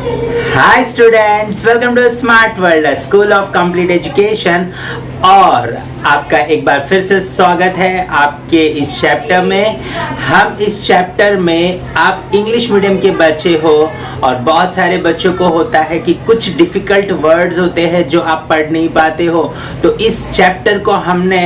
Hi students, welcome to smart world school of complete education. और आपका एक बार फिर से स्वागत है आपके इस चैप्टर में। हम इस चैप्टर में आप इंग्लिश मीडियम के बच्चे हो और बहुत सारे बच्चों को होता है कि कुछ डिफिकल्ट वर्ड्स होते हैं जो आप पढ़ नहीं पाते हो। तो इस चैप्टर को हमने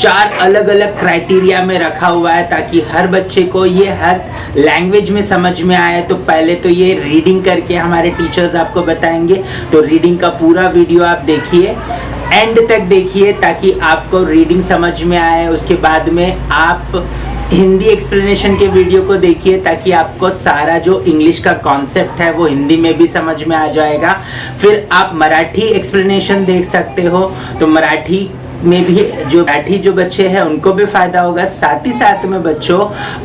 4 अलग अलग क्राइटेरिया में रखा हुआ है ताकि हर बच्चे को ये हर लैंग्वेज में समझ में आए। तो पहले तो ये रीडिंग करके हमारे टीचर्स आपको बताएंगे, तो रीडिंग का पूरा वीडियो आप देखिए, एंड तक देखिए ताकि आपको रीडिंग समझ में आए। उसके बाद में आप हिंदी एक्सप्लेनेशन के वीडियो को देखिए ताकि आपको सारा जो इंग्लिश का कॉन्सेप्ट है वो हिंदी में भी समझ में आ जाएगा। फिर आप मराठी एक्सप्लेनेशन देख सकते हो, तो मराठी में भी जो बच्चे हैं उनको भी फायदा होगा। साथ ही साथ में बच्चों,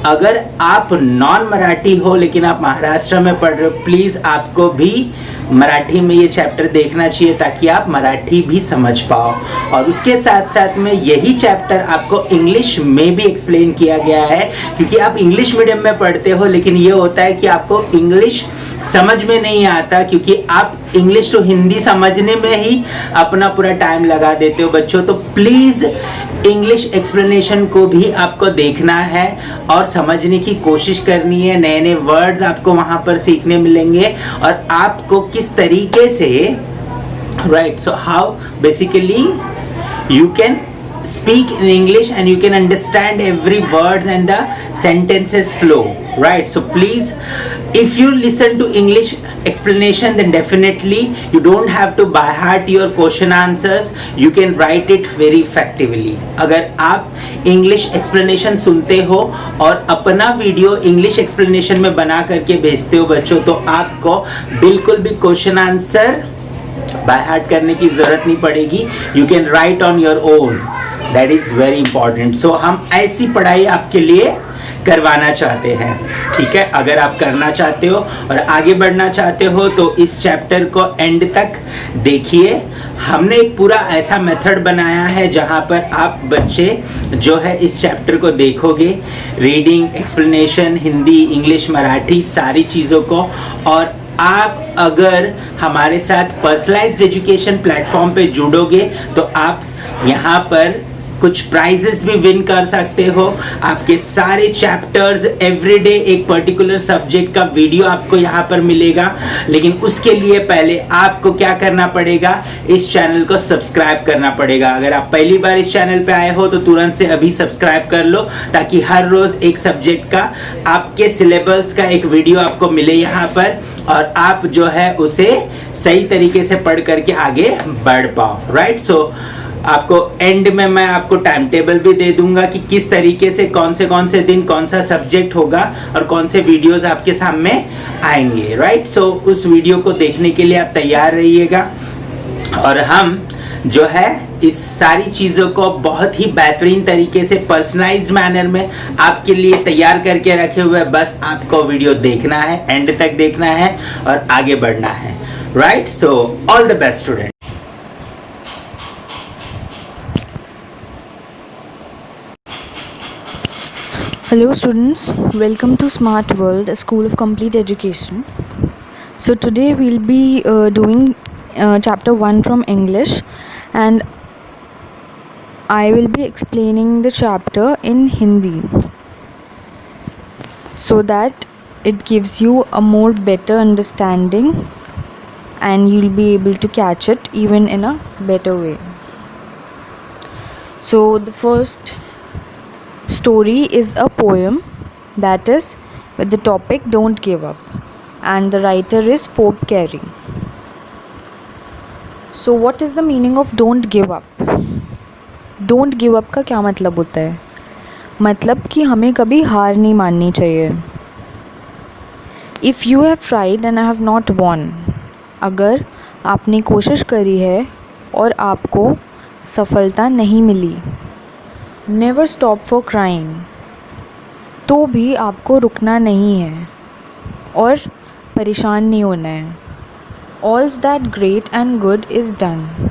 अगर आप नॉन मराठी हो लेकिन आप महाराष्ट्र में पढ़ रहे हो, प्लीज आपको भी मराठी में ये चैप्टर देखना चाहिए ताकि आप मराठी भी समझ पाओ। और उसके साथ साथ में यही चैप्टर आपको इंग्लिश में भी एक्सप्लेन किया गया है, क्योंकि आप इंग्लिश मीडियम में पढ़ते हो लेकिन ये होता है कि आपको इंग्लिश समझ में नहीं आता, क्योंकि आप इंग्लिश तो हिंदी समझने में ही अपना पूरा टाइम लगा देते हो बच्चों। तो प्लीज इंग्लिश एक्सप्लेनेशन को भी आपको देखना है और समझने की कोशिश करनी है। नए नए वर्ड्स आपको वहां पर सीखने मिलेंगे और आपको किस तरीके से right, so how basically you can speak in English and you can understand every words and the sentences flow, right? So please, if you listen to English explanation, then definitely you don't have to by heart your question answers, you can write it very effectively. अगर आप English explanation सुनते हो और अपना video English explanation में बना करके भेजते हो बच्चों, तो आपको बिल्कुल भी क्वेश्चन आंसर बाय हार्ट करने की जरूरत नहीं पड़ेगी। You can write on your own, that is very important. So हम ऐसी पढ़ाई आपके लिए करवाना चाहते हैं, ठीक है। अगर आप करना चाहते हो और आगे बढ़ना चाहते हो तो इस चैप्टर को एंड तक देखिए। हमने एक पूरा ऐसा मेथड बनाया है जहां पर आप बच्चे जो है इस चैप्टर को देखोगे, reading, explanation, Hindi, English, Marathi, सारी चीज़ों को। और आप अगर हमारे साथ पर्सनलाइज्ड एजुकेशन प्लेटफॉर्म पे जुड़ोगे तो आप यहाँ पर कुछ प्राइजेस भी विन कर सकते हो। आपके सारे चैप्टर्स एवरीडे एक पर्टिकुलर सब्जेक्ट का वीडियो आपको यहाँ पर मिलेगा। लेकिन उसके लिए पहले आपको क्या करना पड़ेगा, इस चैनल को सब्सक्राइब करना पड़ेगा। अगर आप पहली बार इस चैनल पे आए हो तो तुरंत से अभी सब्सक्राइब कर लो ताकि हर रोज एक सब्जेक्ट का आपके सिलेबस का एक वीडियो आपको मिले यहाँ पर, और आप जो है उसे सही तरीके से पढ़ करके आगे बढ़ पाओ, राइट। सो आपको एंड में मैं आपको टाइम टेबल भी दे दूंगा कि किस तरीके से कौन से दिन कौन सा सब्जेक्ट होगा और कौन से वीडियोस आपके सामने आएंगे, राइट। सो उस वीडियो को देखने के लिए आप तैयार रहिएगा। और हम जो है इस सारी चीज़ों को बहुत ही बेहतरीन तरीके से पर्सनलाइज्ड मैनर में आपके लिए तैयार करके रखे हुए। बस आपको वीडियो देखना है, एंड तक देखना है और आगे बढ़ना है, right. So all the best student. Hello students, welcome to Smart World, a school of complete education. So today we'll be doing chapter 1 from English, and I will be explaining the chapter in Hindi so that it gives you a more better understanding and you'll be able to catch it even in a better way. So the first story is a poem that is with the topic Don't Give Up, and the writer is Forbes Carey. So what is the meaning of don't give up? Don't give up का क्या मतलब होता है? मतलब कि हमें कभी हार नहीं माननी चाहिए। If you have tried and have not won, अगर आपने कोशिश करी है और आपको सफलता नहीं मिली, नेवर स्टॉप फॉर क्राइंग, तो भी आपको रुकना नहीं है और परेशान नहीं होना है। All's that great and good is done,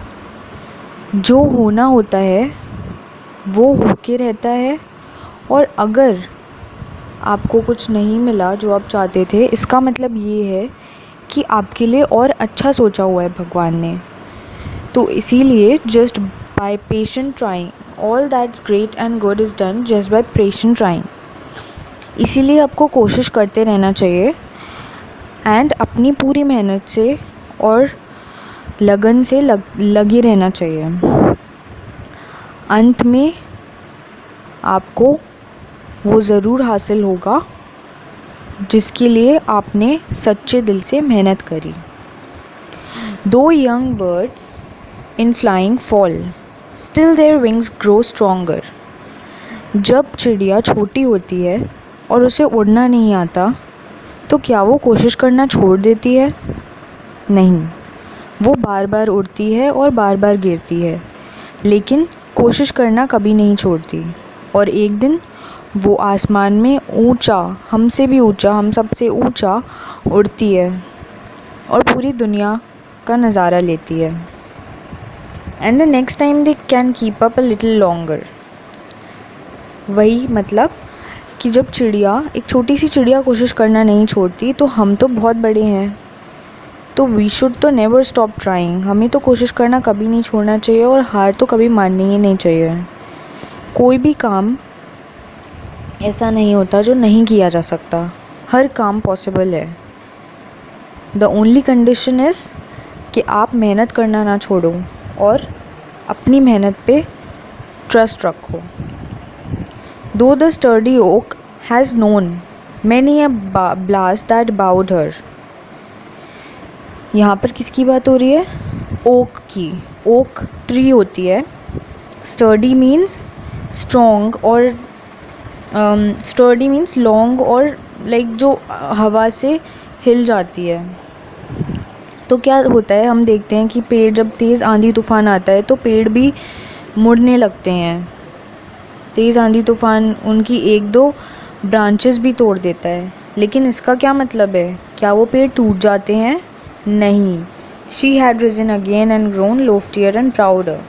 जो होना होता है वो होके रहता है। और अगर आपको कुछ नहीं मिला जो आप चाहते थे, इसका मतलब ये है कि आपके लिए और अच्छा सोचा हुआ है भगवान ने। तो इसीलिए just by patient trying all that's great and good is done just by patient trying. इसीलिए आपको कोशिश करते रहना चाहिए एंड अपनी पूरी मेहनत से और लगन से लगे रहना चाहिए। अंत में आपको वो ज़रूर हासिल होगा जिसके लिए आपने सच्चे दिल से मेहनत करी। दो young birds in flying fall still their wings grow stronger. जब चिड़िया छोटी होती है और उसे उड़ना नहीं आता तो क्या वो कोशिश करना छोड़ देती है? नहीं, वो बार बार उड़ती है और बार बार गिरती है, लेकिन कोशिश करना कभी नहीं छोड़ती। और एक दिन वो आसमान में ऊंचा, हमसे भी ऊंचा, हम सबसे ऊंचा उड़ती है और पूरी दुनिया का नज़ारा लेती है। And the next time they can keep up a little longer. वही मतलब कि जब चिड़िया, एक छोटी सी चिड़िया कोशिश करना नहीं छोड़ती, तो हम तो बहुत बड़े हैं, तो वी शुड तो नेवर स्टॉप ट्राइंग। हमें तो कोशिश करना कभी नहीं छोड़ना चाहिए और हार तो कभी माननी ही नहीं चाहिए। कोई भी काम ऐसा नहीं होता जो नहीं किया जा सकता, हर काम पॉसिबल है। द ओनली कंडीशन इज़ कि आप मेहनत करना ना छोड़ो और अपनी मेहनत पे ट्रस्ट रखो। Though the sturdy oak has known many a blast that bowed her. यहाँ पर किसकी बात हो रही है? ओक की। ओक ट्री होती है। स्टर्डी मीन्स स्ट्रॉन्ग और स्टर्डी मीन्स लॉन्ग और लाइक जो हवा से हिल जाती है। तो क्या होता है, हम देखते हैं कि पेड़ जब तेज़ आंधी तूफ़ान आता है तो पेड़ भी मुड़ने लगते हैं। तेज़ आंधी तूफ़ान उनकी एक दो ब्रांचेस भी तोड़ देता है, लेकिन इसका क्या मतलब है? क्या वो पेड़ टूट जाते हैं? नहीं। She had risen again and grown loftier and prouder.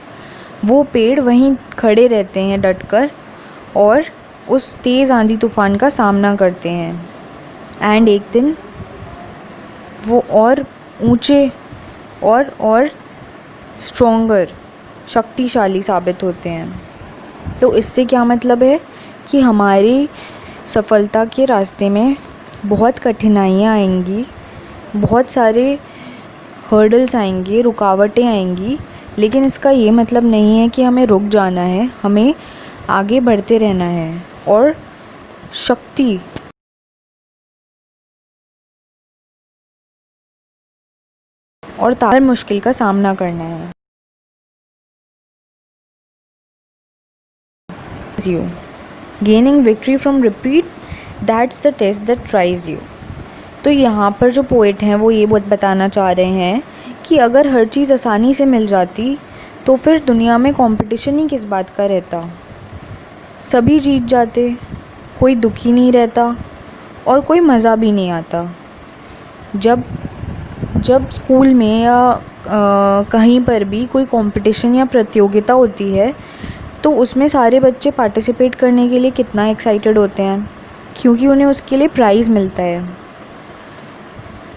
वो पेड़ वहीं खड़े रहते हैं डटकर और उस तेज़ आंधी तूफ़ान का सामना करते हैं। एंड एक दिन वो और ऊंचे और स्ट्रॉन्गर, शक्तिशाली साबित होते हैं। तो इससे क्या मतलब है कि हमारी सफलता के रास्ते में बहुत कठिनाइयाँ आएंगी, बहुत सारे हर्डल्स आएंगे, रुकावटें आएंगी, लेकिन इसका ये मतलब नहीं है कि हमें रुक जाना है। हमें आगे बढ़ते रहना है और शक्ति और हर मुश्किल का सामना करना है। You gaining victory from repeat, that's the test that tries you। तो यहाँ पर जो पोएट हैं वो ये बहुत बताना चाह रहे हैं कि अगर हर चीज़ आसानी से मिल जाती तो फिर दुनिया में कंपटीशन ही किस बात का रहता। सभी जीत जाते, कोई दुखी नहीं रहता और कोई मज़ा भी नहीं आता। जब स्कूल में या कहीं पर भी कोई कंपटीशन या प्रतियोगिता होती है तो उसमें सारे बच्चे पार्टिसिपेट करने के लिए कितना एक्साइटेड होते हैं, क्योंकि उन्हें उसके लिए प्राइज़ मिलता है,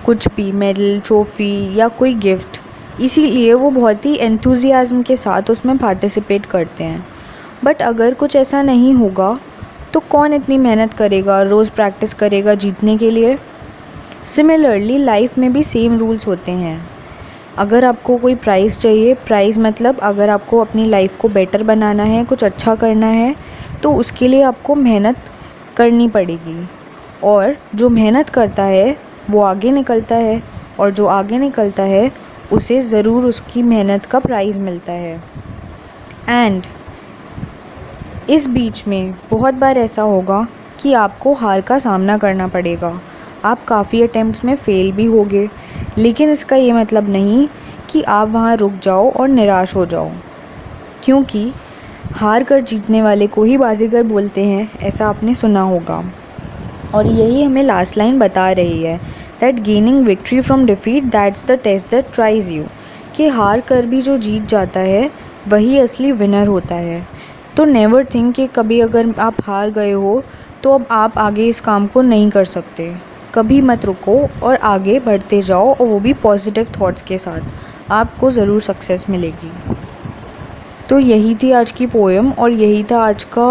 कुछ भी मेडल, ट्रॉफ़ी या कोई गिफ्ट। इसीलिए वो बहुत ही एंथुजियाज्म के साथ उसमें पार्टिसिपेट करते हैं। बट अगर कुछ ऐसा नहीं होगा तो कौन इतनी मेहनत करेगा, रोज़ प्रैक्टिस करेगा जीतने के लिए। सिमिलरली लाइफ में भी सेम रूल्स होते हैं। अगर आपको कोई प्राइज़ चाहिए, प्राइज़ मतलब अगर आपको अपनी लाइफ को बेटर बनाना है, कुछ अच्छा करना है, तो उसके लिए आपको मेहनत करनी पड़ेगी। और जो मेहनत करता है वो आगे निकलता है, और जो आगे निकलता है उसे ज़रूर उसकी मेहनत का प्राइज़ मिलता है। एंड इस बीच में बहुत बार ऐसा होगा कि आपको हार का सामना करना पड़ेगा। आप काफ़ी अटेम्प्ट्स में फ़ेल भी होगे, लेकिन इसका ये मतलब नहीं कि आप वहाँ रुक जाओ और निराश हो जाओ, क्योंकि हार कर जीतने वाले को ही बाजीगर बोलते हैं, ऐसा आपने सुना होगा। और यही हमें लास्ट लाइन बता रही है, that gaining victory from defeat that's the test that tries you, कि हार कर भी जो जीत जाता है वही असली विनर होता है। तो नेवर थिंक कि कभी अगर आप हार गए हो तो अब आप आगे इस काम को नहीं कर सकते। कभी मत रुको और आगे बढ़ते जाओ, और वो भी पॉजिटिव थॉट्स के साथ। आपको ज़रूर सक्सेस मिलेगी। तो यही थी आज की पोएम और यही था आज का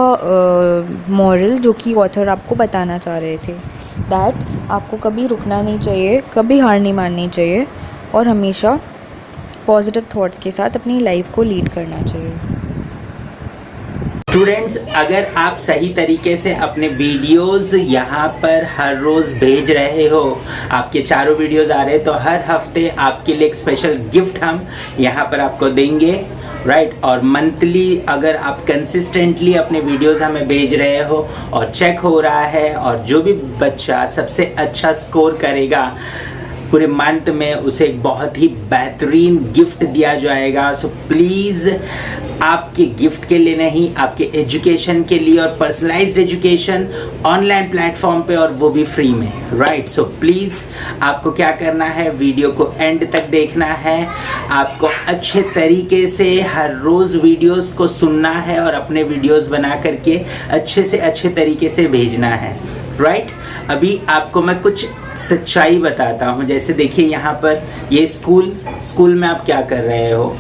मॉरल जो कि ऑथर आपको बताना चाह रहे थे, दैट आपको कभी रुकना नहीं चाहिए, कभी हार नहीं माननी चाहिए और हमेशा पॉजिटिव थॉट्स के साथ अपनी लाइफ को लीड करना चाहिए। स्टूडेंट्स, अगर आप सही तरीके से अपने वीडियोस यहाँ पर हर रोज भेज रहे हो, आपके चारों वीडियोस आ रहे हैं, तो हर हफ्ते आपके लिए एक स्पेशल गिफ्ट हम यहाँ पर आपको देंगे, राइट। और मंथली अगर आप कंसिस्टेंटली अपने वीडियोस हमें भेज रहे हो और चेक हो रहा है, और जो भी बच्चा सबसे अच्छा स्कोर करेगा पूरे मंथ में, उसे एक बहुत ही बेहतरीन गिफ्ट दिया जाएगा। सो प्लीज़, आपके गिफ्ट के लिए नहीं, आपके एजुकेशन के लिए, और पर्सनलाइज्ड एजुकेशन ऑनलाइन प्लेटफॉर्म पे, और वो भी फ्री में, राइट। सो प्लीज़, आपको क्या करना है, वीडियो को एंड तक देखना है, आपको अच्छे तरीके से हर रोज़ वीडियोस को सुनना है और अपने वीडियोस बना करके अच्छे से अच्छे तरीके से भेजना है, राइट। अभी आपको मैं कुछ सच्चाई बताता हूँ। जैसे देखिए, यहाँ पर ये स्कूल में आप क्या कर रहे हो,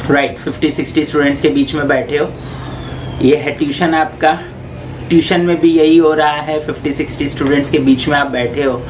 राइट। 50-60 स्टूडेंट्स के बीच में बैठे हो। ये है ट्यूशन आपका, ट्यूशन में भी यही हो रहा है, 50-60 स्टूडेंट्स के बीच में आप बैठे हो।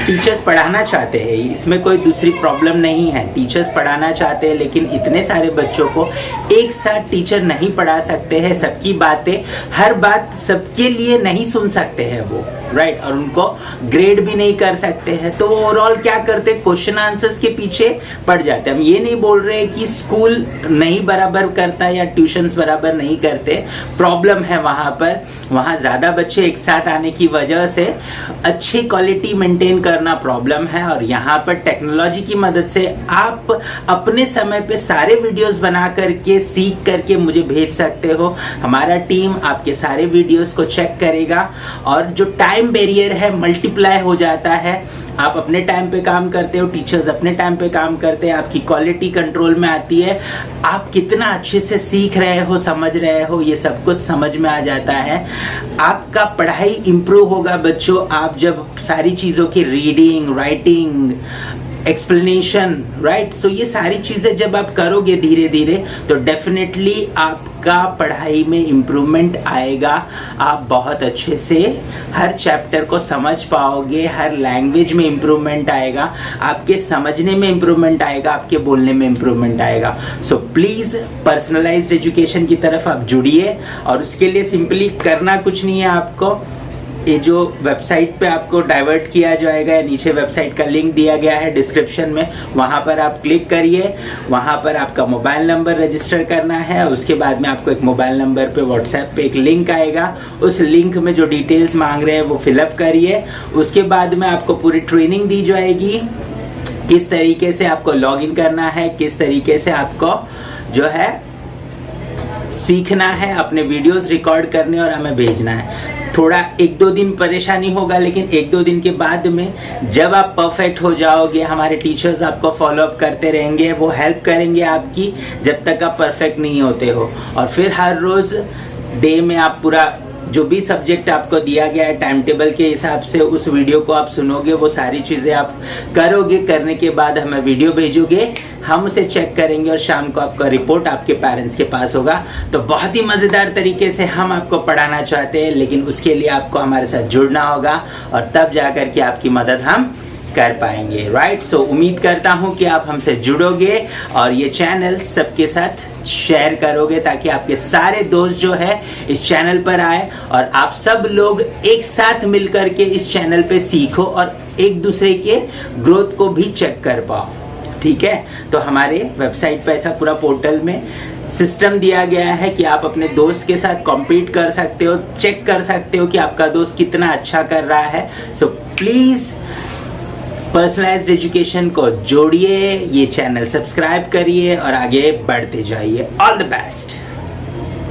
टीचर्स पढ़ाना चाहते हैं, इसमें कोई दूसरी प्रॉब्लम नहीं है, टीचर्स पढ़ाना चाहते हैं, लेकिन इतने सारे बच्चों को एक साथ टीचर नहीं पढ़ा सकते हैं। सबकी बातें, हर बात सबके लिए नहीं सुन सकते हैं वो, राइट। और उनको ग्रेड भी नहीं कर सकते हैं, तो ओवरऑल क्या करते, क्वेश्चन आंसर्स के पीछे पड़ जाते हैं। हम ये नहीं बोल रहे कि स्कूल नहीं बराबर करता या ट्यूशन्स बराबर नहीं करते, प्रॉब्लम है वहाँ पर। वहाँ ज़्यादा बच्चे एक साथ आने की वजह से अच्छी क्वालिटी मेंटेन करना प्रॉब्लम है। और यहाँ पर टेक्नोलॉजी की मदद से आप अपने समय पे सारे वीडियोस बना करके, सीख करके मुझे भेज सकते हो। हमारा टीम आपके सारे वीडियोस को चेक करेगा, और जो टाइम बैरियर है मल्टीप्लाई हो जाता है। आप अपने टाइम पे काम करते हो, टीचर्स अपने टाइम पे काम करते हैं, आपकी क्वालिटी कंट्रोल में आती है, आप कितना अच्छे से सीख रहे हो, समझ रहे हो, ये सब कुछ समझ में आ जाता है। आपका पढ़ाई इंप्रूव होगा बच्चों, आप जब सारी चीज़ों की रीडिंग, राइटिंग, एक्सप्लेनेशन, राइट। सो ये सारी चीज़ें जब आप करोगे धीरे धीरे, तो डेफिनेटली आपका पढ़ाई में इम्प्रूवमेंट आएगा। आप बहुत अच्छे से हर चैप्टर को समझ पाओगे, हर लैंग्वेज में इम्प्रूवमेंट आएगा, आपके समझने में इम्प्रूवमेंट आएगा, आपके बोलने में इम्प्रूवमेंट आएगा। सो प्लीज़, पर्सनलाइज्ड एजुकेशन की तरफ आप जुड़िए, और उसके लिए सिंपली करना कुछ नहीं है आपको। ये जो वेबसाइट पे आपको डाइवर्ट किया जाएगा, या नीचे वेबसाइट का लिंक दिया गया है डिस्क्रिप्शन में, वहाँ पर आप क्लिक करिए। वहाँ पर आपका मोबाइल नंबर रजिस्टर करना है, उसके बाद में आपको एक मोबाइल नंबर पे व्हाट्सएप पे एक लिंक आएगा, उस लिंक में जो डिटेल्स मांग रहे हैं वो फिलअप करिए। उसके बाद में आपको पूरी ट्रेनिंग दी जाएगी, किस तरीके से आपको लॉगिन करना है, किस तरीके से आपको जो है सीखना है, अपने वीडियोस रिकॉर्ड करने और हमें भेजना है। थोड़ा 1-2 दिन परेशानी होगा, लेकिन 1-2 दिन के बाद में जब आप परफेक्ट हो जाओगे, हमारे टीचर्स आपको फॉलो अप करते रहेंगे, वो हेल्प करेंगे आपकी जब तक आप परफेक्ट नहीं होते हो। और फिर हर रोज़ डे में आप पूरा जो भी सब्जेक्ट आपको दिया गया है टाइम टेबल के हिसाब से, उस वीडियो को आप सुनोगे, वो सारी चीज़ें आप करोगे। करने के बाद हमें वीडियो भेजोगे, हम उसे चेक करेंगे, और शाम को आपका रिपोर्ट आपके पेरेंट्स के पास होगा। तो बहुत ही मज़ेदार तरीके से हम आपको पढ़ाना चाहते हैं, लेकिन उसके लिए आपको हमारे साथ जुड़ना होगा, और तब जा कर के आपकी मदद हम कर पाएंगे, राइट। सो उम्मीद करता हूं कि आप हमसे जुड़ोगे और ये चैनल सबके साथ शेयर करोगे, ताकि आपके सारे दोस्त जो है इस चैनल पर आए, और आप सब लोग एक साथ मिलकर के इस चैनल पे सीखो और एक दूसरे के ग्रोथ को भी चेक कर पाओ, ठीक है। तो हमारे वेबसाइट पे ऐसा पूरा पोर्टल में सिस्टम दिया गया है कि आप अपने दोस्त के साथ कॉम्पीट कर सकते हो, चेक कर सकते हो कि आपका दोस्त कितना अच्छा कर रहा है। सो प्लीज़, पर्सनलाइज्ड एजुकेशन को जोड़िए, ये चैनल सब्सक्राइब करिए और आगे बढ़ते जाइए। All the best.